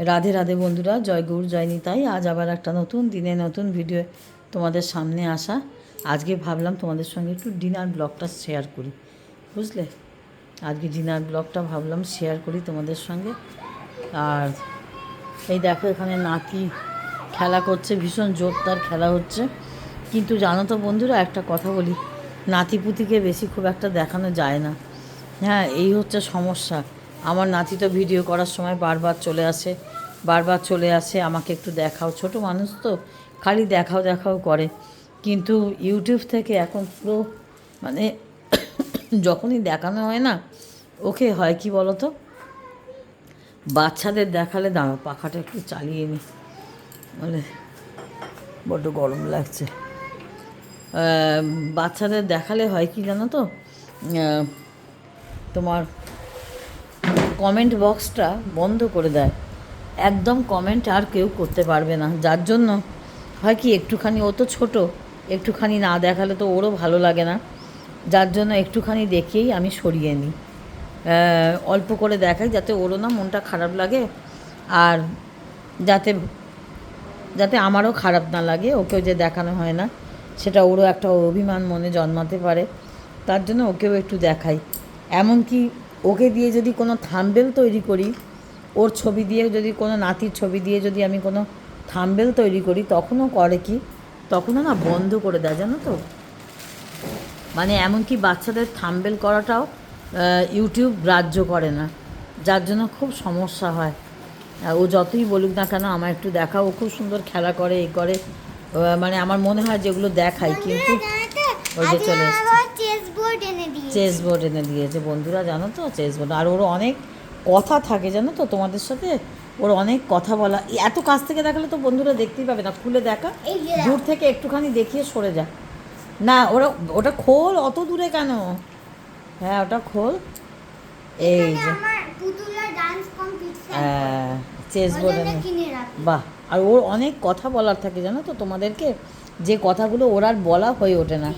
রাধে রাধে বন্ধুরা, জয় গৌর জয় নিতাই। আজ আবার একটা নতুন দিনে নতুন ভিডিও তোমাদের সামনে আসা। আজকে ভাবলাম তোমাদের সঙ্গে একটু ডিনার ব্লগটা শেয়ার করি, বুঝলে। আজকে ডিনার ব্লগটা ভাবলাম শেয়ার করি তোমাদের সঙ্গে। আর এই দেখো, এখানে নাতি খেলা করছে, ভীষণ জোরদার খেলা হচ্ছে। কিন্তু জানো তো বন্ধুরা, একটা কথা বলি, নাতিপুতিকে বেশি খুব একটা দেখানো যায় না। হ্যাঁ, এই হচ্ছে সমস্যা। আমার নাতি তো ভিডিও করার সময় বারবার চলে আসে, আমাকে একটু দেখাও। ছোট মানুষ তো খালি দেখাও দেখাও করে। কিন্তু ইউটিউব থেকে এখন পুরো মানে যখনই দেখানো হয় না, ওকে হয় কি বলো তো, বাচ্চাদের দেখালে, দাঁড়াও পাখাটা একটু চালিয়ে নি, বলে বড্ড গরম লাগছে। বাচ্চাদের দেখালে হয় কি জানো তো, তোমার কমেন্ট বক্সটা বন্ধ করে দেয়, একদম কমেন্ট আর কেউ করতে পারবে না। যার জন্য হয় কি, একটুখানি, ও তো ছোটো, একটুখানি না দেখালে তো ওরও ভালো লাগে না। যার জন্য একটুখানি দেখিয়েই আমি সরিয়ে নিই, অল্প করে দেখাই, যাতে ওরও না মনটা খারাপ লাগে, আর যাতে যাতে আমারও খারাপ না লাগে, ওকেও যে দেখানো হয় না সেটা ওরও একটা অভিমান মনে জন্মাতে পারে। তার জন্য ওকেও একটু দেখাই। এমনকি ওকে দিয়ে যদি কোনো থাম্বনেল তৈরি করি, ওর ছবি দিয়ে যদি কোনো নাতির ছবি দিয়ে যদি আমি কোনো থাম্বনেল তৈরি করি, তখনও করে কি, তখনও না বন্ধ করে দেয়, জানো তো। মানে এমনকি বাচ্চাদের থাম্বনেল করাটাও ইউটিউব গ্রাহ্য করে না। যার জন্য খুব সমস্যা হয়। ও যতই বলুক না কেন, আমার একটু দেখাও। ও খুব সুন্দর খেলা করে, এ করে, মানে আমার মনে হয় যেগুলো দেখাই, কিন্তু ওই যে চলে এসছে, চেস বোর্ড এনে দিয়েছে বন্ধুরা, জানো তো, চেস বোর্ড। আর ওর অনেক কথা থাকে, জানো তো, তোমাদের সাথে ওর অনেক কথা বলা। এত কাছ থেকে দেখালে তো বন্ধুরা দেখতেই পাবে না, খুলে দেখা, দূর থেকে একটুখানি দেখিয়ে সরে যা। না, ওটা খোল, অত দূরে কেন? হ্যাঁ, ওটা খোল। এই যে চেস বোর্ড, বাহ। আর ওর অনেক কথা বলার থাকে, জানো তো তোমাদেরকে, যে কথাগুলো ওর আর বলা হয়ে ওঠে না।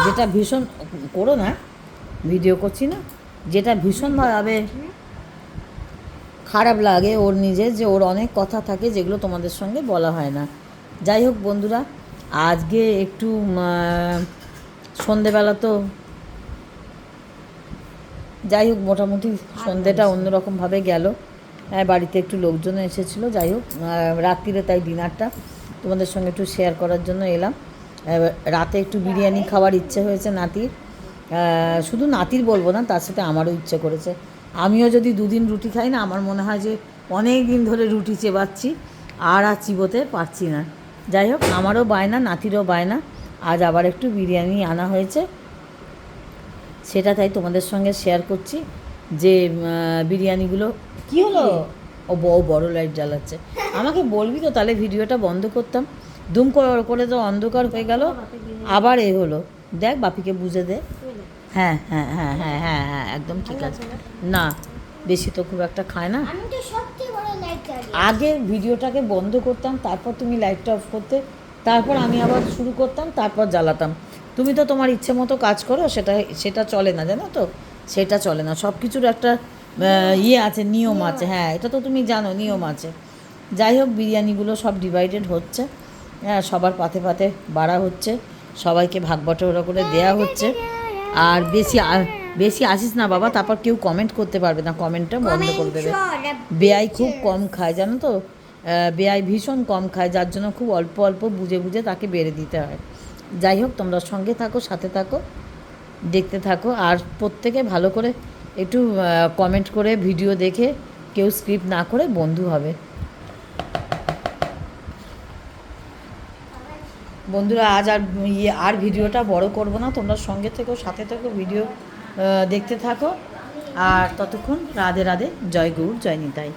যেটা ভীষণ, করো না, ভিডিও করছি না, যেটা ভীষণভাবে খারাপ লাগে ওর নিজের, যে ওর অনেক কথা থাকে যেগুলো তোমাদের সঙ্গে বলা হয় না। যাই হোক বন্ধুরা, আজকে একটু সন্ধেবেলা তো, যাই হোক, মোটামুটি সন্ধেটা অন্যরকমভাবে গেল। হ্যাঁ, বাড়িতে একটু লোকজন এসেছিলো। যাই হোক, রাত্রিরে তাই ডিনারটা তোমাদের সঙ্গে একটু শেয়ার করার জন্য এলাম। রাতে একটু বিরিয়ানি খাওয়ার ইচ্ছে হয়েছে নাতির। শুধু নাতির বলবো না, তার সাথে আমারও ইচ্ছে করেছে। আমিও যদি দুদিন রুটি খাই না, আমার মনে হয় যে অনেক দিন ধরে রুটি চেবাচ্ছি, আর চিবোতে পারছি না। যাই হোক, আমারও বায়না, নাতিরও বায়না, আজ আবার একটু বিরিয়ানি আনা হয়েছে। সেটা তাই তোমাদের সঙ্গে শেয়ার করছি, যে বিরিয়ানিগুলো কী হলো। ও বড় লাইট জ্বালাচ্ছে, আমাকে বলবি তো, তাহলে ভিডিওটা বন্ধ করতাম। দুম করে তো অন্ধকার হয়ে গেল, আবার এ হলো। দেখ, বাপিকে বুঝে দে। হ্যাঁ হ্যাঁ হ্যাঁ হ্যাঁ হ্যাঁ হ্যাঁ, একদম ঠিক আছে। না, বেশি তো খুব একটা খায় না। আগে ভিডিওটাকে বন্ধ করতাম, তারপর তুমি লাইটটা অফ করতে, তারপর আমি আবার শুরু করতাম, তারপর জ্বালাতাম। তুমি তো তোমার ইচ্ছে মতো কাজ করো, সেটা চলে না, জানো তো, সেটা চলে না। সব কিছুর একটা ইয়ে আছে, নিয়ম আছে। হ্যাঁ, এটা তো তুমি জানো, নিয়ম আছে। যাই হোক, বিরিয়ানিগুলো সব ডিভাইডেড হচ্ছে, হ্যাঁ, সবার পাতে পাতে বাড়া হচ্ছে, সবাইকে ভাগ বটোরা করে দেয়া হচ্ছে। আর বেশি আসিস না বাবা, তারপর কেউ কমেন্ট করতে পারবে না, কমেন্টটা বন্ধ করে দেবে। বেয়াই খুব কম খায়, জানো তো, বেয়াই ভীষণ কম খায়, যার জন্য খুব অল্প অল্প বুঝে বুঝে তাকে বেড়ে দিতে হয়। যাই হোক, তোমরা সঙ্গে থাকো, সাথে থাকো, দেখতে থাকো, আর প্রত্যেকে ভালো করে একটু কমেন্ট করে, ভিডিও দেখে, কেউ স্ক্রিপ্ট না করে বন্ধু হবে। বন্ধুরা, আজ আর ভিডিওটা বড় করব না, তোমরা সঙ্গে থেকো, সাথে থেকো, ভিডিও দেখতে থাকো। আর ততক্ষণ রাধে রাধে, জয় গৌর জয় নিতাই।